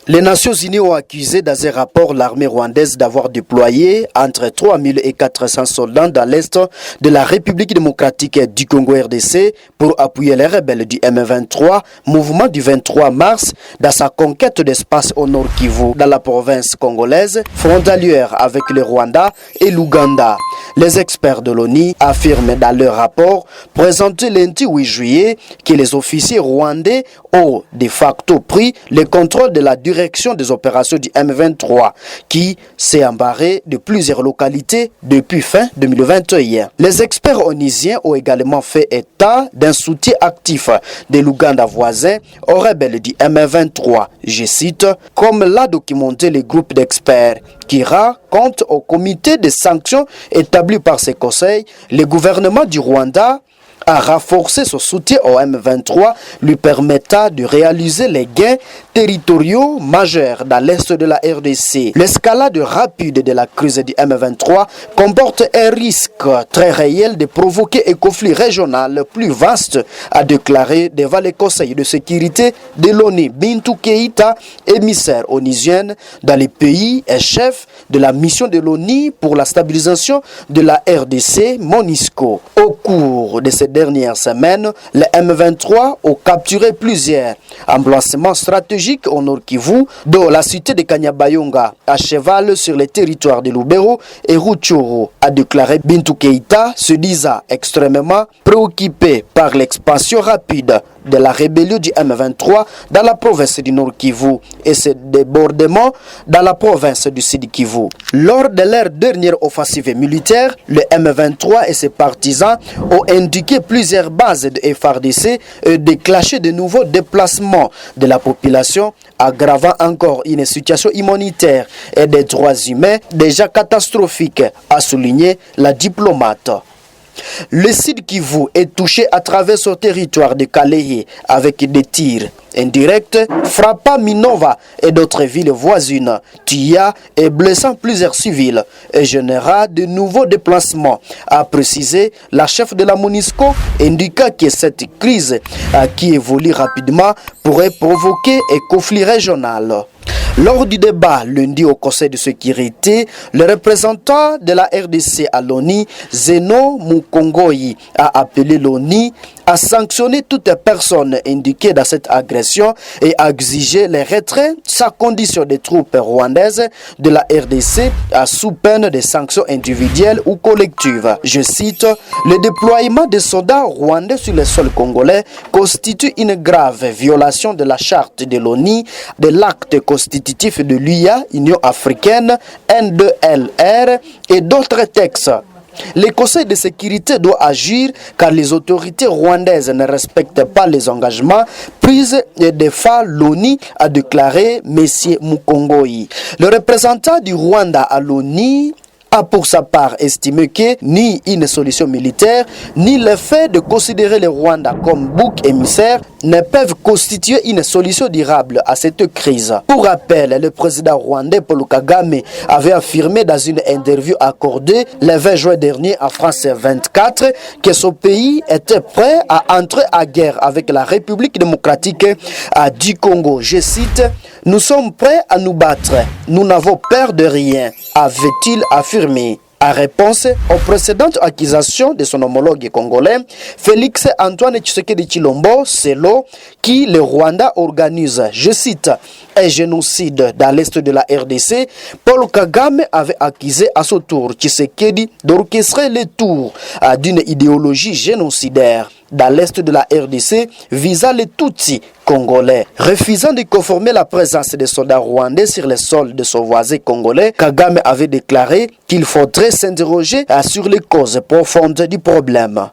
Les Nations Unies ont accusé dans un rapport l'armée rwandaise d'avoir déployé entre 3000 et 400 soldats dans l'est de la République démocratique du Congo RDC pour appuyer les rebelles du M23, mouvement du 23 mars, dans sa conquête d'espace au Nord Kivu, dans la province congolaise, frontalière avec le Rwanda et l'Ouganda. Les experts de l'ONU affirment dans leur rapport présenté lundi 8 juillet que les officiers rwandais ont de facto pris le contrôle de la direction des opérations du M23 qui s'est embarré de plusieurs localités depuis fin 2021. Les experts onusiens ont également fait état d'un soutien actif de l'Ouganda voisin aux rebelles du M23. Je cite, comme l'a documenté le groupe d'experts qui raconte au comité de sanctions établi par ses conseils, le gouvernement du Rwanda a renforcé son soutien au M23, lui permettant de réaliser les gains territoriaux majeurs dans l'est de la RDC. L'escalade rapide de la crise du M23 comporte un risque très réel de provoquer un conflit régional plus vaste, a déclaré devant le Conseil de sécurité de l'ONU Bintou Keïta, émissaire onusienne dans les pays et chef de la mission de l'ONU pour la stabilisation de la RDC, MONUSCO. Au cours de cette dernière semaine, les M23 ont capturé plusieurs emplacements stratégiques au Nord Kivu, dont la cité de Kanyabayonga, à cheval sur les territoires de Lubero et Rutshuru, a déclaré Bintou Keïta, se disant extrêmement préoccupé par l'expansion rapide de la rébellion du M23 dans la province du Nord Kivu et ses débordements dans la province du Sud Kivu. Lors de leur dernière offensive militaire, le M23 et ses partisans ont indiqué plusieurs bases de FARDC et déclenché de nouveaux déplacements de la population, aggravant encore une situation humanitaire et des droits humains déjà catastrophique, a souligné la diplomate. Le Sud Kivu est touché à travers son territoire de Kalehe avec des tirs indirects, frappant Minova et d'autres villes voisines, tuant et blessant plusieurs civils et générant de nouveaux déplacements, a précisé la chef de la MONUSCO, indiquant que cette crise qui évolue rapidement pourrait provoquer un conflit régional. Lors du débat lundi au Conseil de sécurité, le représentant de la RDC à l'ONU, Zeno Mukongoyi, a appelé l'ONU à sanctionner toute personne indiquée dans cette agression et a exigé le retrait sans condition des troupes rwandaises de la RDC sous peine de sanctions individuelles ou collectives. Je cite, le déploiement des soldats rwandais sur le sol congolais constitue une grave violation de la charte de l'ONU, de l'acte constitutif de l'UA, Union africaine, N2LR et d'autres textes. Le Conseil de sécurité doit agir car les autorités rwandaises ne respectent pas les engagements pris et défend l'ONU, a déclaré M. Mukongoyi. Le représentant du Rwanda à l'ONU a pour sa part estimé que ni une solution militaire, ni le fait de considérer le Rwanda comme bouc émissaire ne peuvent constituer une solution durable à cette crise. Pour rappel, le président rwandais Paul Kagame avait affirmé dans une interview accordée le 20 juin dernier à France 24 que son pays était prêt à entrer en guerre avec la République démocratique du Congo. Je cite, « Nous sommes prêts à nous battre, nous n'avons peur de rien », avait-il affirmé. En réponse aux précédentes accusations de son homologue congolais, Félix Antoine Tshisekedi Tshilombo, selon qui le Rwanda organise, je cite, un génocide dans l'est de la RDC, Paul Kagame avait accusé à son tour Tshisekedi d'orchestrer le tour d'une idéologie génocidaire dans l'est de la RDC visant les Tutsis congolais. Refusant de conformer la présence des soldats rwandais sur le sol de son voisin congolais, Kagame avait déclaré qu'il faudrait s'interroger sur les causes profondes du problème.